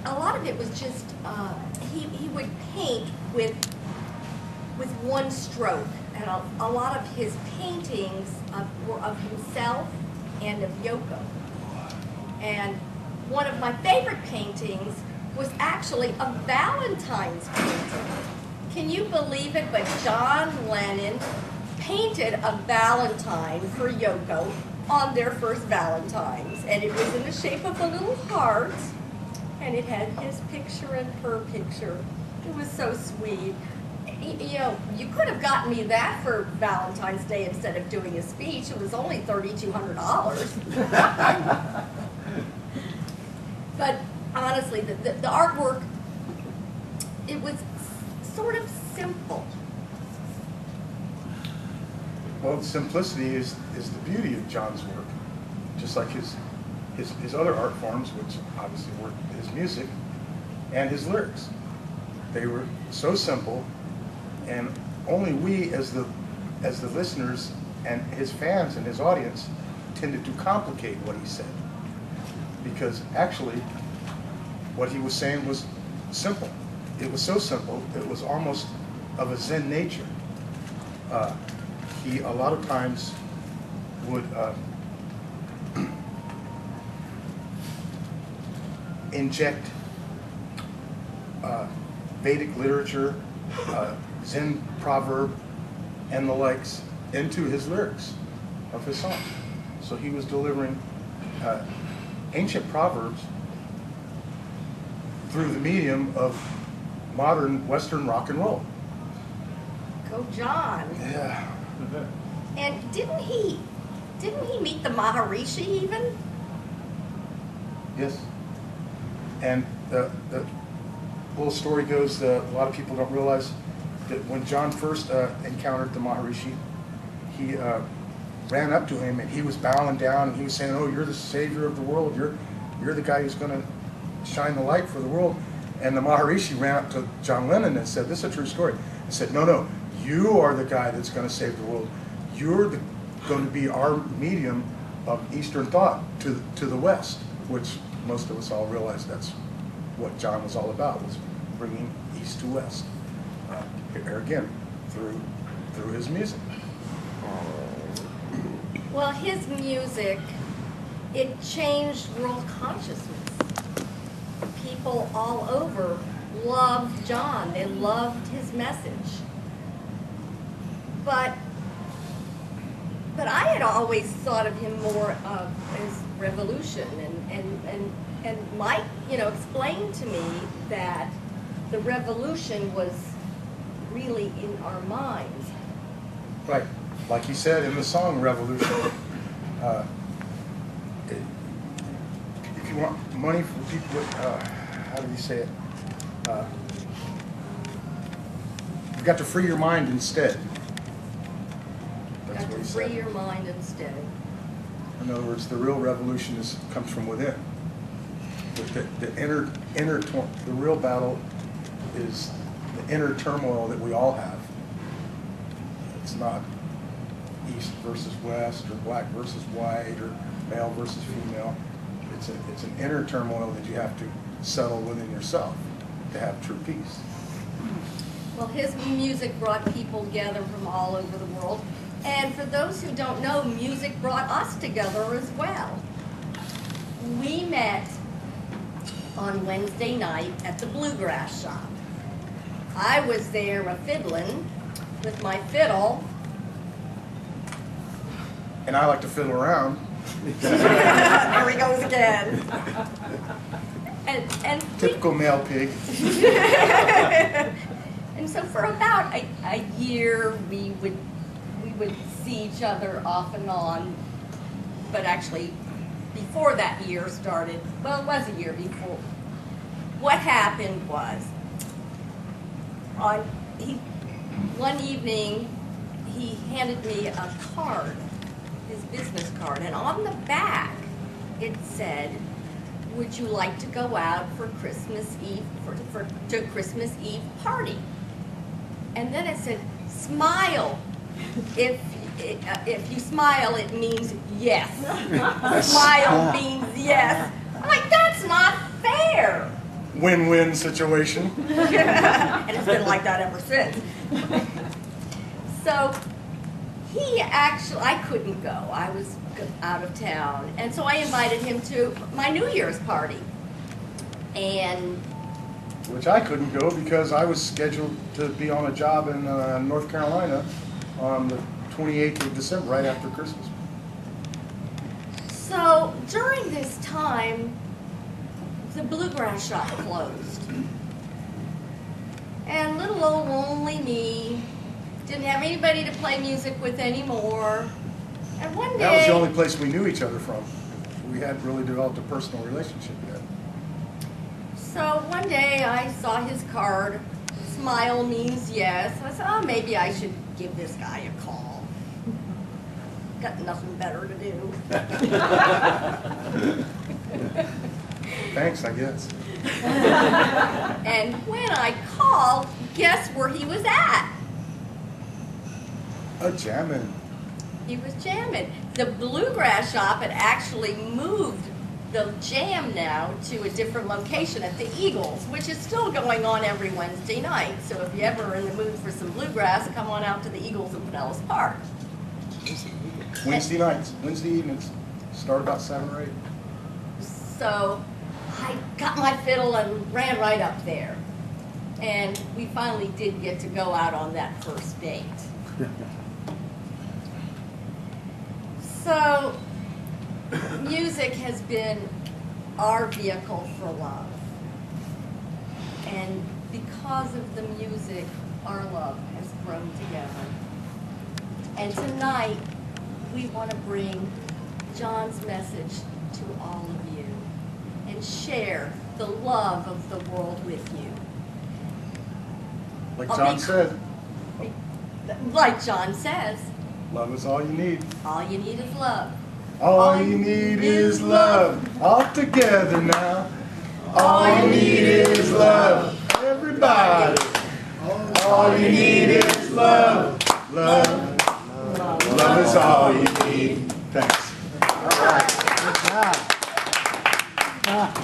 a lot of it was just, he would paint with one stroke. And a lot of his paintings were of himself and of Yoko. And one of my favorite paintings was actually a Valentines painting. Can you believe it? But John Lennon painted a Valentine for Yoko on their first Valentines. And it was in the shape of a little heart. And it had his picture and her picture. It was so sweet. You know, you could have gotten me that for Valentine's Day instead of doing a speech. It was only $3,200. But honestly, the artwork, it was sort of simple. Well, simplicity is the beauty of John's work. Just like his other art forms, which obviously were his music and his lyrics. They were so simple, and only we as the listeners and his fans and his audience tended to complicate what he said. Because actually, what he was saying was simple. It was so simple, it was almost of a Zen nature. He a lot of times would inject Vedic literature, Zen proverb, and the likes into his lyrics of his songs. So he was delivering ancient proverbs through the medium of modern Western rock and roll. Go John. Yeah. And didn't he meet the Maharishi even? Yes. And the little story goes, a lot of people don't realize that when John first encountered the Maharishi, he ran up to him and he was bowing down and he was saying, "Oh, you're the savior of the world. You're the guy who's going to shine the light for the world." And the Maharishi ran up to John Lennon and said, "This is a true story." He said, "No, you are the guy that's going to save the world. You're going to be our medium of Eastern thought to the West," which most of us all realize that's what John was all about, was bringing East to West. Here again, through his music. Well, his music, it changed world consciousness. People all over loved John. They loved his message. But I had always thought of him more as revolution, and Mike, explained to me that the revolution was really in our minds. Right, like he said in the song "Revolution." If you want money from people, how do you say it? You got to free your mind instead. That's Got what to he free said. your mind instead. In other words, the real revolution comes from within. The real battle is the inner turmoil that we all have. It's not East versus West, or black versus white, or male versus female. It's an inner turmoil that you have to settle within yourself to have true peace. Well, his music brought people together from all over the world. And for those who don't know, music brought us together as well. We met on Wednesday night at the Bluegrass Shop. I was there a-fiddling with my fiddle. And I like to fiddle around. There he goes again. And Typical male pig. And so for about a year, we would see each other off and on. But actually, before that year started, well, it was a year before. What happened was, one evening, he handed me a card, his business card, and on the back it said, "Would you like to go out for Christmas Eve to Christmas Eve party?" And then it said, "Smile. If you smile, it means yes." Smile means yes. I'm like, that's not fair. win-win situation. And it's been like that ever since. So I couldn't go. I was out of town. And so I invited him to my New Year's party. And Which I couldn't go because I was scheduled to be on a job in North Carolina on the 28th of December, right after Christmas. so during this time, the bluegrass shop closed. And little old lonely me didn't have anybody to play music with anymore. And one day... That was the only place we knew each other from. We hadn't really developed a personal relationship yet. So one day I saw his card. Smile means yes. I said, oh, maybe I should give this guy a call. Got nothing better to do. Thanks, I guess. And when I called, guess where he was at? A jammin'. He was jamming. The bluegrass shop had actually moved the jam now to a different location at the Eagles, which is still going on every Wednesday night. So if you're ever in the mood for some bluegrass, come on out to the Eagles in Pinellas Park. Wednesday nights, Wednesday evenings. Start about 7 or 8. So I got my fiddle and ran right up there. And we finally did get to go out on that first date. So music has been our vehicle for love. And because of the music, our love has grown together. And tonight, we want to bring John's message to all of you and share the love of the world with you. Like John said, Like John says, love is all you need. all you need is love. All you need is love. All together now. All you need is love. Everybody. All you need is love. Love. Love is all you need. Thanks. All right. Good job.